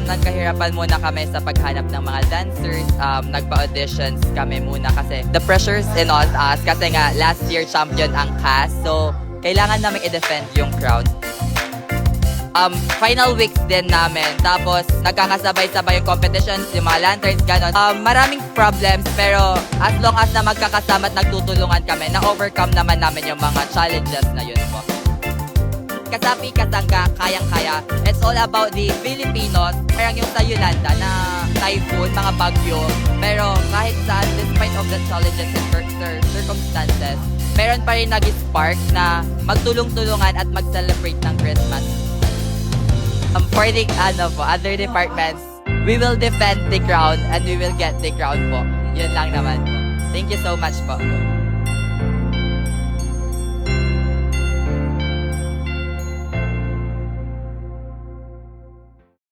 nagkahirapan muna kami sa paghanap ng mga dancers. Nagpa-auditions kami muna kasi the pressures in on us kasi nga last year champion ang cast. So, kailangan namin i-defend yung crown. Final weeks din namin. Tapos, nagkakasabay-sabay yung competitions, yung mga lanterns, gano'n. Maraming problems, pero as long as na magkakasama at nagtutulungan kami, na-overcome naman namin yung mga challenges na yun po. Kasapi, kasangga, kayang-kaya. It's all about the Filipinos. Parang yung sa Yolanda na typhoon, mga bagyo. Pero kahit saan, despite of the challenges and circumstances, meron pa rin nag-spark na magtulong-tulungan at mag-celebrate ng Christmas. For the other departments, we will defend the crown and we will get the crown po. Yun lang naman po. Thank you so much po.